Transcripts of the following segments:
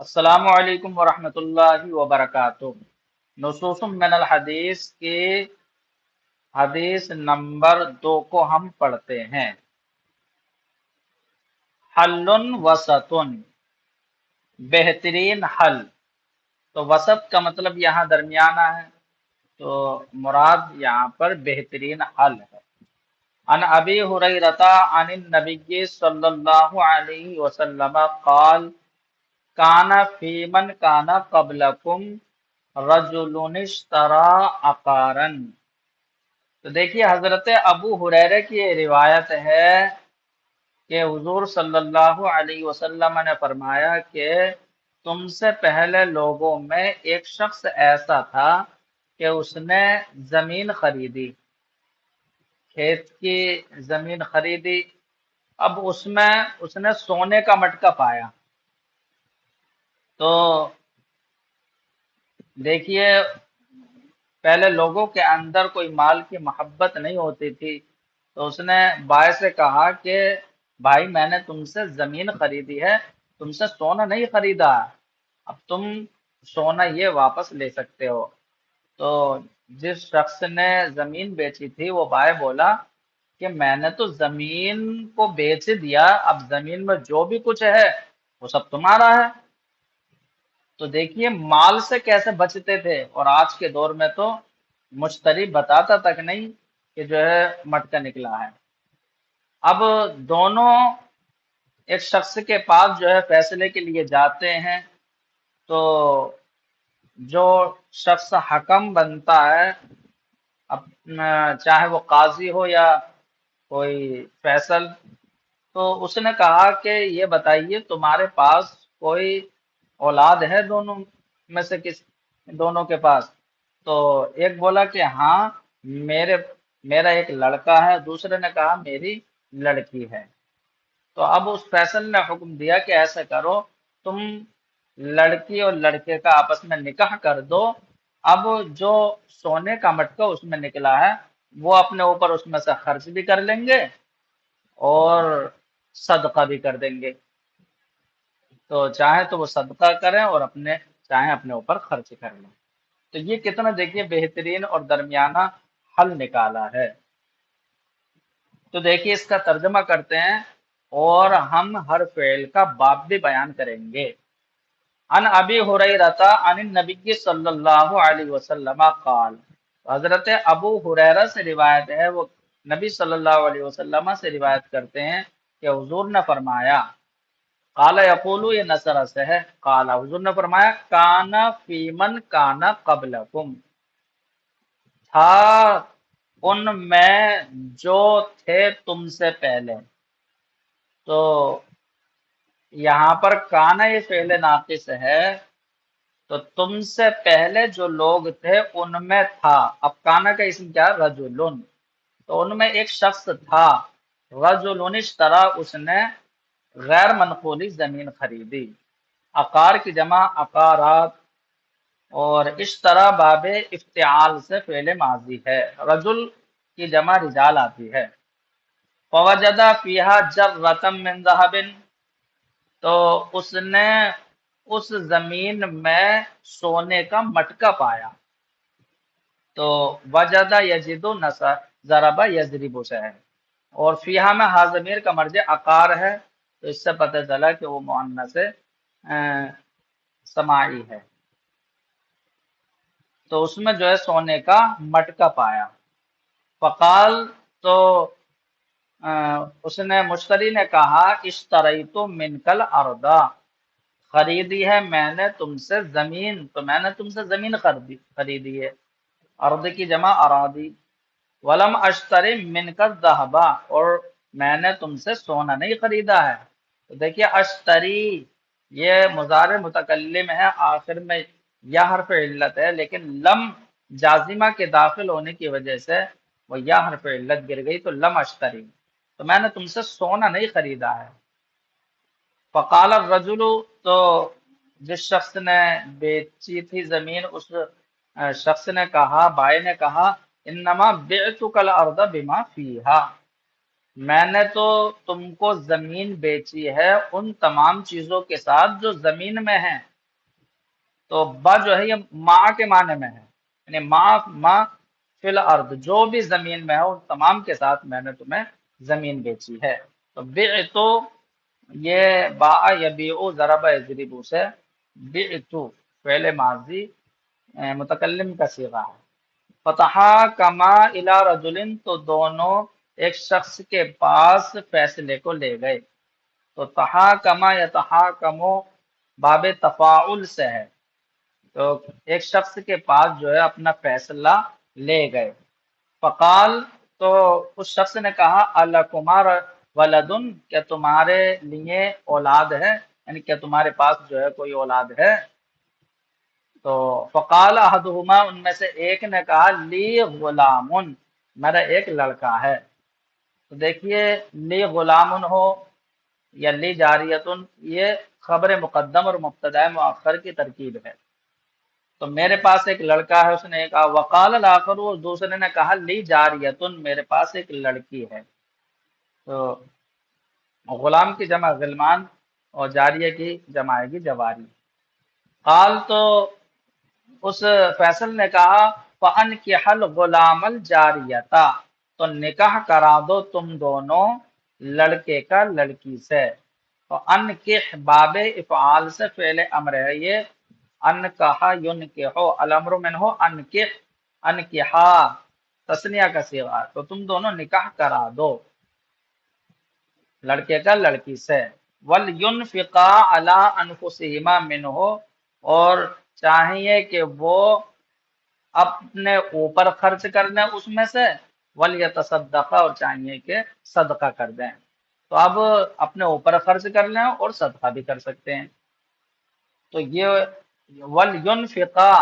السلام علیکم ورحمۃ اللہ وبرکاتہ۔ نصوص من الحدیث کی حدیث نمبر 2 کو ہم پڑھتے ہیں۔ حل وسط، بہترین حل۔ تو وسط کا مطلب یہاں درمیانہ ہے، تو مراد یہاں پر بہترین حل ہے۔ عن ابی ہریرہ عن النبی صلی اللہ علیہ وسلم قال کانا فی من کانا قبلکم رجل اشترى عقارا۔ تو دیکھیے حضرت ابو ہریرہ کی یہ روایت ہے کہ حضور صلی اللہ علیہ وسلم نے فرمایا کہ تم سے پہلے لوگوں میں ایک شخص ایسا تھا کہ اس نے زمین خریدی، کھیت کی زمین خریدی۔ اب اس نے سونے کا مٹکا پایا۔ تو دیکھیے پہلے لوگوں کے اندر کوئی مال کی محبت نہیں ہوتی تھی، تو اس نے بھائی سے کہا کہ بھائی میں نے تم سے زمین خریدی ہے، تم سے سونا نہیں خریدا، اب تم سونا یہ واپس لے سکتے ہو۔ تو جس شخص نے زمین بیچی تھی وہ بھائی بولا کہ میں نے تو زمین کو بیچ دیا، اب زمین میں جو بھی کچھ ہے وہ سب تمہارا ہے۔ تو دیکھیے مال سے کیسے بچتے تھے، اور آج کے دور میں تو مشتری بتاتا تک نہیں کہ جو ہے مٹکا نکلا ہے۔ اب دونوں ایک شخص کے پاس جو ہے فیصلے کے لیے جاتے ہیں، تو جو شخص حکم بنتا ہے، چاہے وہ قاضی ہو یا کوئی فیصل، تو اس نے کہا کہ یہ بتائیے تمہارے پاس کوئی اولاد ہے دونوں میں سے دونوں کے پاس؟ تو ایک بولا کہ ہاں میرا ایک لڑکا ہے، دوسرے نے کہا میری لڑکی ہے۔ تو اب اس فیصل نے حکم دیا کہ ایسا کرو، تم لڑکی اور لڑکے کا آپس میں نکاح کر دو، اب جو سونے کا مٹکا اس میں نکلا ہے وہ اپنے اوپر اس میں سے خرچ بھی کر لیں گے اور صدقہ بھی کر دیں گے۔ تو چاہے تو وہ صدقہ کریں اور چاہیں اپنے اوپر خرچ کر لیں۔ تو یہ کتنا دیکھیے بہترین اور درمیانہ حل نکالا ہے۔ تو دیکھیے اس کا ترجمہ کرتے ہیں اور ہم ہر فعل کا باب بھی بیان کریں گے۔ عن ابی ہریرہ عن النبی صلی اللہ علیہ وسلم قال، حضرت ابو ہریرہ سے روایت ہے، وہ نبی صلی اللہ علیہ وسلم سے روایت کرتے ہیں کہ حضور نے فرمایا، قال یقول، یہ نصر سے ہے، قال حضور نے فرمایا کانا فی من کانا قبلکم، تھا ان میں جو تھے تم سے پہلے۔ تو یہاں پر کانا یہ فعل ناقص ہے، تو تم سے پہلے جو لوگ تھے ان میں تھا، اب کانا کا اسم کیا ہے؟ رجلن، تو ان میں ایک شخص تھا، رجلن اشترا، اس نے غیر منقولی زمین خریدی۔ عقار کی جمع عقارات، اور اشترا باب افتعال سے فعل ماضی ہے، رجل کی جمع رجال آتی ہے۔ فوجد فیہا جرۃ من ذہب، تو اس نے اس زمین میں سونے کا مٹکا پایا۔ تو وجد یجد نصر ضرب یضرب سے ہے، اور فیہا میں ہا ضمیر کا مرجع عقار ہے، تو اس سے پتہ چلا کہ وہ مؤنث سماعی ہے۔ تو اس میں جو ہے سونے کا مٹکا پایا۔ فقال، تو اس نے مشتری نے کہا اشتریت منک الارض، خریدی ہے میں نے تم سے زمین، تو میں نے تم سے زمین خریدی ہے، ارض کی جمع اراضی۔ ولم اشتری منک الذهب، اور میں نے تم سے سونا نہیں خریدا ہے۔ تو دیکھیے اشتری یہ مضارع متکلم ہے، آخر میں یا حرف علت ہے، لیکن لم جازمہ کے داخل ہونے کی وجہ سے وہ یا حرف علت گر گئی، تو لم اشتری، تو میں نے تم سے سونا نہیں خریدا ہے۔ فقال الرجل، تو جس شخص نے بیچی تھی زمین، اس شخص نے کہا، بھائی نے کہا، انما بعتک الارض بما فیہا، میں نے تو تم کو زمین بیچی ہے ان تمام چیزوں کے ساتھ جو زمین میں ہیں۔ تو با جو ہے یہ ما کے معنی میں ہے، یعنی ما فی الارض، جو بھی زمین میں ہے ان تمام کے ساتھ میں نے تمہیں زمین بیچی ہے۔ تو بعتو، یہ با یبیعو ضرب یضربو سے بعتو فعل ماضی متکلم کا صیغہ ہے۔ فتحا کما الی رجلن، تو دونوں ایک شخص کے پاس فیصلے کو لے گئے۔ تو تحاکما یتحاکمو باب تفاعل سے ہے، تو ایک شخص کے پاس جو ہے اپنا فیصلہ لے گئے۔ فقال، تو اس شخص نے کہا الکما ولدن، کیا تمہارے لیے اولاد ہے، یعنی کیا تمہارے پاس جو ہے کوئی اولاد ہے؟ تو فقال احدہما، ان میں سے ایک نے کہا لی غلام، میرا ایک لڑکا ہے۔ تو دیکھیے لی غلام ہو یا لی جاریتن، یہ خبر مقدم اور مبتدا مؤخر کی ترکیب ہے۔ تو میرے پاس ایک لڑکا ہے، اس نے کہا وقال الاخر، اور دوسرے نے کہا لی جاریتن، میرے پاس ایک لڑکی ہے۔ تو غلام کی جمع غلمان اور جاریہ کی جمع آئے گی جواری۔ قال، تو اس فیصل نے کہا فَأَنْكِحَ الْغُلَامَ الْجَارِيَةَ، تو نکاح کرا دو تم دونوں لڑکے کا لڑکی سے۔ تو انکح باب افعال سے فعل امر ہے یہ، انکحا ینکحو، الامر منہ انکح، انکحا تسنیہ کا صیغہ، تو تم دونوں نکاح کرا دو لڑکے کا لڑکی سے۔ وَلْيُنْفِقَا عَلَىٰ أَنفُسِهِمَا مِنْهُ، اور چاہیے کہ وہ اپنے اوپر خرچ کر دیں اس میں سے، وَلْيَتَصَدَّقَا، اور چاہیے کہ صدقہ کر دیں۔ تو اب اپنے اوپر خرچ کر لیں اور صدقہ بھی کر سکتے ہیں۔ تو یہ وَلْيُنْفِقَا،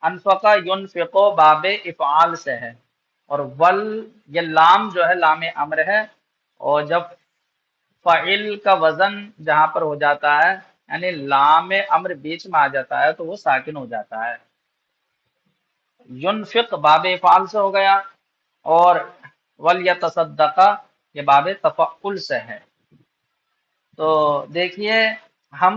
انفقا ينفقو باب افعال سے ہے، اور یہ لام جو ہے لام امر ہے، اور جب فعل کا وزن جہاں پر ہو جاتا ہے یعنی لام امر بیچ میں آ جاتا ہے تو وہ ساکن ہو جاتا ہے۔ ینفق باب افعال سے ہو گیا، اور ولیتصدق یہ باب تفعل سے ہے۔ تو دیکھیے ہم